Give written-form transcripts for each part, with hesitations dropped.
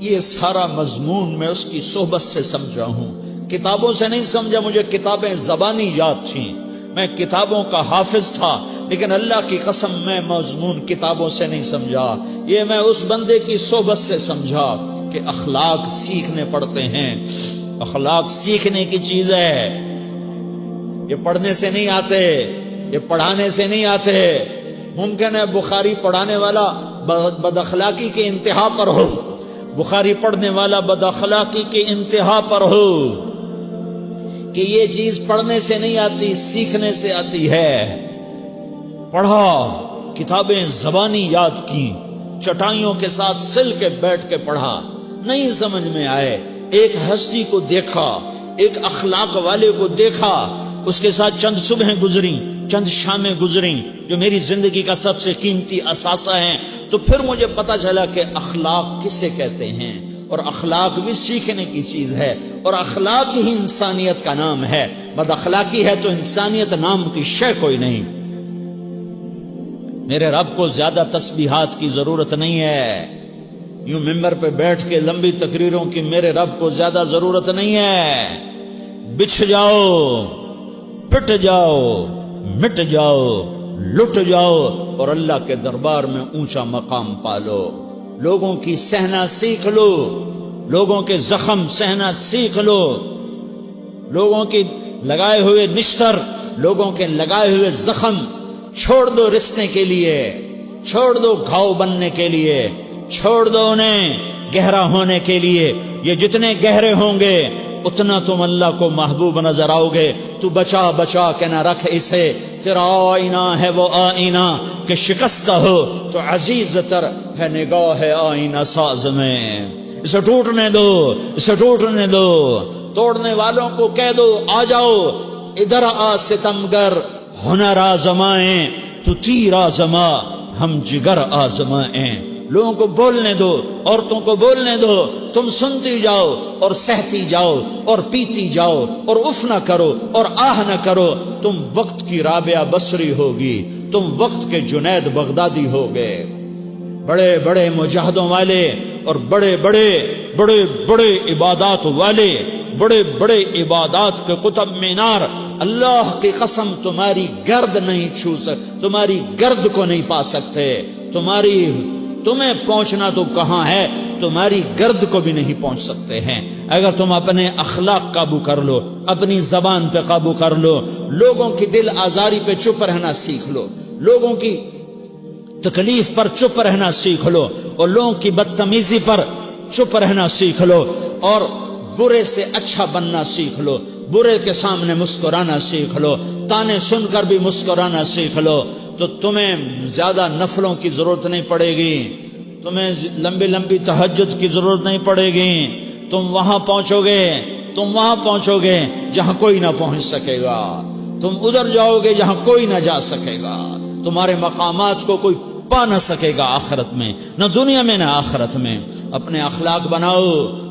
یہ سارا مضمون میں اس کی صحبت سے سمجھا ہوں، کتابوں سے نہیں سمجھا۔ مجھے کتابیں زبانی یاد تھیں، میں کتابوں کا حافظ تھا، لیکن اللہ کی قسم میں مضمون کتابوں سے نہیں سمجھا، یہ میں اس بندے کی صحبت سے سمجھا کہ اخلاق سیکھنے پڑتے ہیں۔ اخلاق سیکھنے کی چیز ہے، یہ پڑھنے سے نہیں آتے، یہ پڑھانے سے نہیں آتے۔ ممکن ہے بخاری پڑھانے والا بد اخلاقی کے انتہا پر ہو، بخاری پڑھنے والا بد اخلاقی کے انتہا پر ہو، کہ یہ چیز پڑھنے سے نہیں آتی، سیکھنے سے آتی ہے۔ پڑھا، کتابیں زبانی یاد کی، چٹائیوں کے ساتھ سل کے بیٹھ کے پڑھا، نہیں سمجھ میں آئے، ایک ہستی کو دیکھا، ایک اخلاق والے کو دیکھا، اس کے ساتھ چند صبحیں گزریں، چند شامیں گزریں جو میری زندگی کا سب سے قیمتی اثاثہ ہیں، تو پھر مجھے پتا چلا کہ اخلاق کسے کہتے ہیں، اور اخلاق بھی سیکھنے کی چیز ہے، اور اخلاق ہی انسانیت کا نام ہے۔ بد اخلاقی ہے تو انسانیت نام کی شے کوئی نہیں۔ میرے رب کو زیادہ تسبیحات کی ضرورت نہیں ہے، یوں ممبر پہ بیٹھ کے لمبی تقریروں کی میرے رب کو زیادہ ضرورت نہیں ہے۔ بچھ جاؤ، پٹ جاؤ، مٹ جاؤ، لٹ جاؤ، اور اللہ کے دربار میں اونچا مقام پالو۔ لوگوں کی سہنا سیکھ لو، لوگوں کے زخم سہنا سیکھ لو، لوگوں کی لگائے ہوئے نشتر، لوگوں کے لگائے ہوئے زخم چھوڑ دو رسنے کے لیے، چھوڑ دو گھاؤ بننے کے لیے، چھوڑ دو انہیں گہرا ہونے کے لیے۔ یہ جتنے گہرے ہوں گے اتنا تم اللہ کو محبوب نظر آؤ گے۔ تو بچا بچا کے نہ رکھ اسے، تیرا آئینہ ہے وہ آئینہ کہ شکستہ ہو تو عزیز تر ہے نگاہ آئینہ ساز میں۔ اسے ٹوٹنے دو، اسے ٹوٹنے دو، توڑنے والوں کو کہہ دو آ جاؤ ادھر آ ستمگر، ہنر آزمائیں تو تیر آزما، ہم جگر آزمائیں۔ لوگوں کو بولنے دو، عورتوں کو بولنے دو، تم سنتی جاؤ اور سہتی جاؤ اور پیتی جاؤ اور اف نہ کرو اور آہ نہ کرو۔ تم وقت کی رابعہ بصری ہوگی، تم وقت کے جنید بغدادی ہوگے۔ بڑے بڑے مجاہدوں والے اور بڑے بڑے بڑے بڑے عبادات والے، بڑے بڑے عبادات کے قطب مینار، اللہ کی قسم تمہاری گرد نہیں چھو سکتے، تمہاری گرد کو نہیں پا سکتے۔ تمہیں پہنچنا تو کہاں ہے، تمہاری گرد کو بھی نہیں پہنچ سکتے ہیں۔ اگر تم اپنے اخلاق قابو کر لو، اپنی زبان پہ قابو کر لو، لوگوں کی دل آزاری پہ چپ رہنا سیکھ لو، لوگوں کی تکلیف پر چپ رہنا سیکھ لو، اور لوگوں کی بدتمیزی پر چپ رہنا سیکھ لو، اور برے سے اچھا بننا سیکھ لو، برے کے سامنے مسکرانا سیکھ لو، تانے سن کر بھی مسکرانا سیکھ لو، تو تمہیں زیادہ نفلوں کی ضرورت نہیں پڑے گی، تمہیں لمبی لمبی تہجد کی ضرورت نہیں پڑے گی۔ تم وہاں پہنچو گے، تم وہاں پہنچو گے جہاں کوئی نہ پہنچ سکے گا، تم ادھر جاؤ گے جہاں کوئی نہ جا سکے گا، تمہارے مقامات کو کوئی پا نہ سکے گا آخرت میں، نہ دنیا میں نہ آخرت میں۔ اپنے اخلاق بناؤ،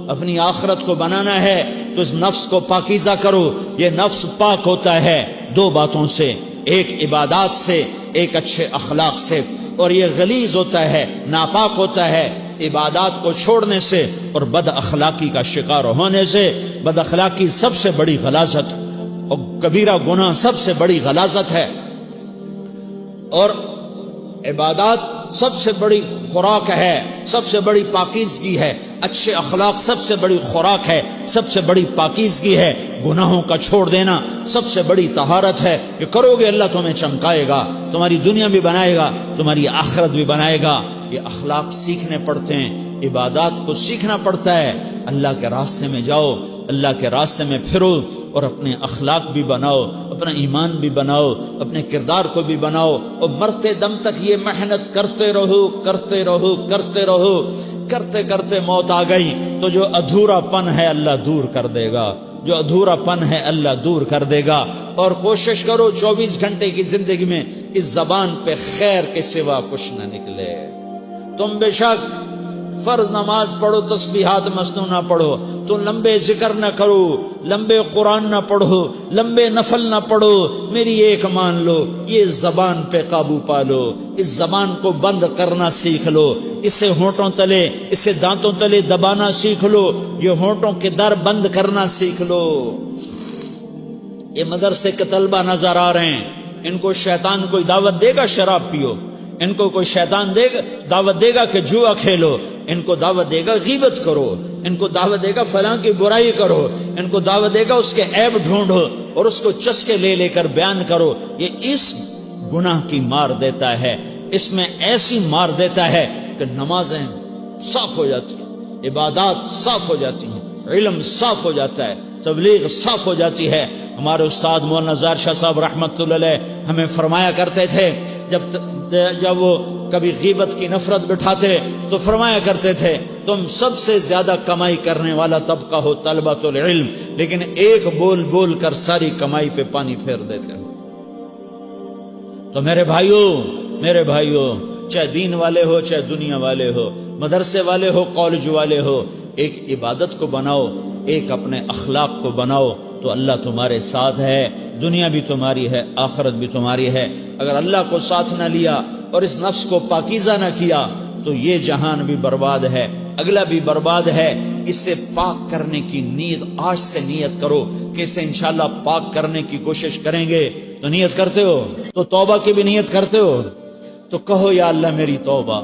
اپنی آخرت کو بنانا ہے تو اس نفس کو پاکیزہ کرو۔ یہ نفس پاک ہوتا ہے دو باتوں سے، ایک عبادات سے، ایک اچھے اخلاق سے، اور یہ غلیظ ہوتا ہے، ناپاک ہوتا ہے عبادات کو چھوڑنے سے اور بد اخلاقی کا شکار ہونے سے۔ بد اخلاقی سب سے بڑی غلاظت اور کبیرہ گناہ سب سے بڑی غلاظت ہے، اور عبادات سب سے بڑی خوراک ہے، سب سے بڑی پاکیزگی ہے۔ اچھے اخلاق سب سے بڑی خوراک ہے، سب سے بڑی پاکیزگی ہے۔ گناہوں کا چھوڑ دینا سب سے بڑی طہارت ہے۔ یہ کرو گے اللہ تمہیں چمکائے گا، تمہاری دنیا بھی بنائے گا، تمہاری آخرت بھی بنائے گا۔ یہ اخلاق سیکھنے پڑتے ہیں، عبادات کو سیکھنا پڑتا ہے۔ اللہ کے راستے میں جاؤ، اللہ کے راستے میں پھرو، اور اپنے اخلاق بھی بناؤ، اپنا ایمان بھی بناؤ، اپنے کردار کو بھی بناؤ، اور مرتے دم تک یہ محنت کرتے رہو، کرتے رہو، کرتے رہو۔ کرتے کرتے موت آ گئی تو جو ادھورا پن ہے اللہ دور کر دے گا، جو ادھورا پن ہے اللہ دور کر دے گا۔ اور کوشش کرو 24 گھنٹے کی زندگی میں اس زبان پہ خیر کے سوا کچھ نہ نکلے۔ تم بے شک فرض نماز پڑھو تسبیحات مسنون نہ پڑھو، تو لمبے ذکر نہ کرو، لمبے قرآن نہ پڑھو، لمبے نفل نہ پڑھو، میری ایک مان لو، یہ زبان پہ قابو پالو، اس زبان کو بند کرنا سیکھ لو، اسے ہونٹوں تلے، اسے دانتوں تلے دبانا سیکھ لو، یہ ہونٹوں کے در بند کرنا سیکھ لو۔ یہ مدرسے کے طلبہ نظر آ رہے ہیں، ان کو شیطان کوئی دعوت دے گا شراب پیو، ان کو کوئی شیطان دعوت دے گا کہ جوا کھیلو، ان کو دعوت دے گا غیبت کرو، ان کو دعوت دے گا فلاں کی برائی کرو، ان کو دعوت دے گا اس کے عیب ڈھونڈو اور اس کو چسکے لے لے کر بیان کرو۔ یہ اس گناہ کی مار دیتا ہے، اس میں ایسی مار دیتا ہے کہ نمازیں صاف ہو جاتی ہیں، عبادات صاف ہو جاتی ہیں، علم صاف ہو جاتا ہے، تبلیغ صاف ہو جاتی ہے۔ ہمارے استاد مولانا ظاہر شاہ صاحب رحمۃ اللہ علیہ ہمیں فرمایا کرتے تھے، جب وہ کبھی غیبت کی نفرت بٹھاتے تو فرمایا کرتے تھے تم سب سے زیادہ کمائی کرنے والا طبقہ ہو طلبۃ العلم، لیکن ایک بول بول کر ساری کمائی پہ پانی پھیر دیتے ہو۔ تو میرے بھائیوں چاہے دین والے ہو چاہے دنیا والے ہو، مدرسے والے ہو کالج والے ہو، ایک عبادت کو بناؤ، ایک اپنے اخلاق کو بناؤ، تو اللہ تمہارے ساتھ ہے، دنیا بھی تمہاری ہے، آخرت بھی تمہاری ہے۔ اگر اللہ کو ساتھ نہ لیا اور اس نفس کو پاکیزہ نہ کیا تو یہ جہان بھی برباد ہے، اگلا بھی برباد ہے۔ اسے پاک کرنے کی نیت آج سے نیت کرو کہ اسے انشاءاللہ پاک کرنے کی کوشش کریں گے۔ تو نیت کرتے ہو تو توبہ کی بھی نیت کرتے ہو، تو کہو یا اللہ میری توبہ،